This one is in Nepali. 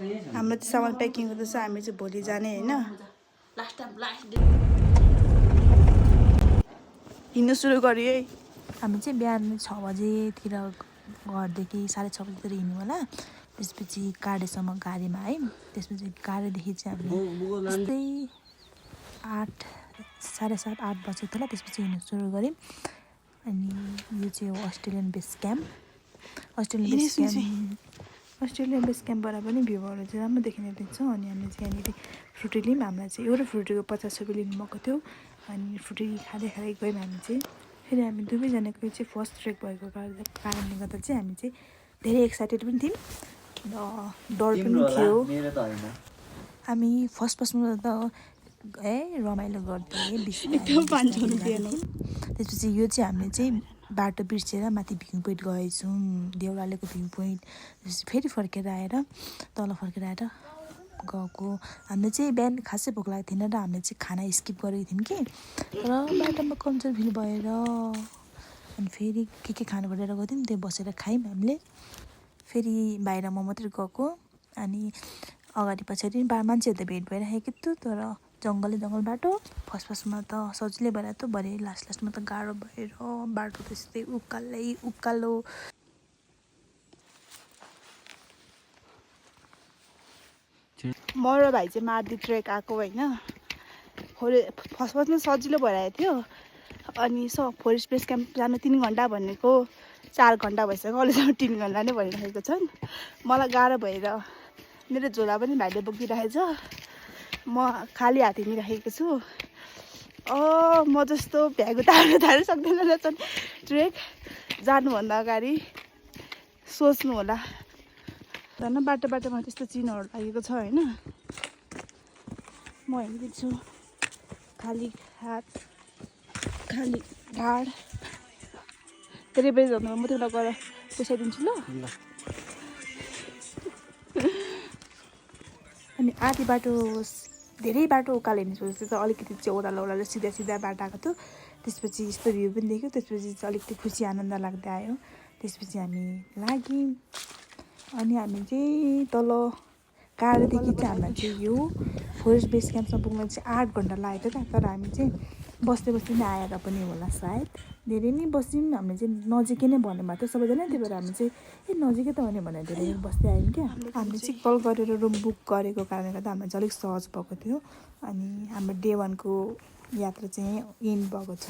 हाम्रो चाहिँ सामान प्याकिङ हुँदैछ हामी चाहिँ भोलि जाने हैन हिँड्नु सुरु गर्यो है हामी चाहिँ बिहान 6 बजेतिर घरदेखि 6:30 बजेतिर हिँड्नु होला त्यसपछि काडेसम्म गाडीमा है त्यसपछि गाडीदेखि चाहिँ हामीले त्यस्तै 8 7:30 8 बजेतिर होला त्यसपछि हिँड्नु सुरु गऱ्यौँ अनि यो चाहिँ हो Australian base camp Australian base क्याम्पबाट पनि भ्यूहरू चाहिँ राम्रो देखिने देख्छ अनि हामीले चाहिँ यहाँनिर फ्रुटी लियौँ हामीलाई चाहिँ एउटा फ्रुटीको 50 रुपियाँ लिनुभएको थियो अनि फ्रुटी खाँदै गयौँ हामी चाहिँ फेरि हामी दुवैजनाको चाहिँ फर्स्ट ट्रेक भएको कारणले गर्दा चाहिँ हामी चाहिँ धेरै एक्साइटेड पनि थियौँ र डर पनि थियो हामी फर्स्टमा त रमाइलो गर्थ्यौँ त्यसपछि यो चाहिँ हामीले चाहिँ बाटो बिर्सेर माथि भ्यू पोइन्ट गएछौँ देउरालीको भ्यू पोइन्ट त्यसपछि फेरि फर्केर आएर तल फर्केर आएर गएको हामीले चाहिँ बिहान खासै भोक लागेको थिएन र हामीले चाहिँ खाना स्किप गरेको थियौँ कि र बाटोमा कमजोर फिल भएर अनि फेरि के खानु भनेर गएको थियौँ त्यो बसेर खायौँ हामीले फेरि बाहिर म मात्रै गएको अनि अगाडि पछाडि मान्छेहरू त भेट भइरहेको थियो तर जङ्गल बाटो फर्स्टमा त सजिलै भएर त भरे लास्टमा त गाह्रो भएर बाटो त्यस्तै उकालो म र भाइ चाहिँ मार्दी ट्रेक आएको होइन फर्स्टमा सजिलो भइरहेको थियो अनि फरेस्ट बेस क्याम्प जानु 3 घन्टा भनेको 4 घन्टा भइसक्यो अहिलेसम्म 3 घन्टा नै भइरहेको छन् मलाई गाह्रो भएर मेरो झोला पनि भाइले बोकिरहेछ म खाली हात हिँडिरहेको छु म जस्तो भ्यागु तार्नु सक्दैन रहेछन् ट्रेक जानुभन्दा अगाडि सोच्नु होला झन् बाटोमा त्यस्तो चिनहरू लागेको छ होइन म हिँड्दैछु खाली हात खाली ढाड धेरै बेर जानु म तिमीलाई गएर पुसाइदिन्छु ल अनि आधी बाटो धेरै बाटो उकालो हिँड्नु त अलिकति चाहिँ ओह्रालो सिधा बाटो आएको थियो त्यसपछि यस्तो भ्यू पनि देख्यो त्यसपछि चाहिँ अलिकति खुसी आनन्द लाग्दै आयो त्यसपछि हामी लाग्यौँ अनि हामी चाहिँ तल कारदेखि चाहिँ हामीलाई चाहिँ यो फरेस्ट बेस क्याम्पसम्म पुग्न चाहिँ 8 घन्टा लागेको थियो तर हामी चाहिँ बस्दै नै आएर पनि होला सायद धेरै नै बस्यौँ हामीले चाहिँ नजिकै नै भन्नुभएको थियो सबैजना त्यही भएर हामी चाहिँ नजिकै त हो नि भनेर धेरै बस्दै आयौँ क्या हामीले चाहिँ कल गरेर रुम बुक गरेको कारणले गर्दा हामीलाई चाहिँ अलिक सहज भएको थियो अनि हाम्रो डे 1 को यात्रा चाहिँ एन्ड भएको छ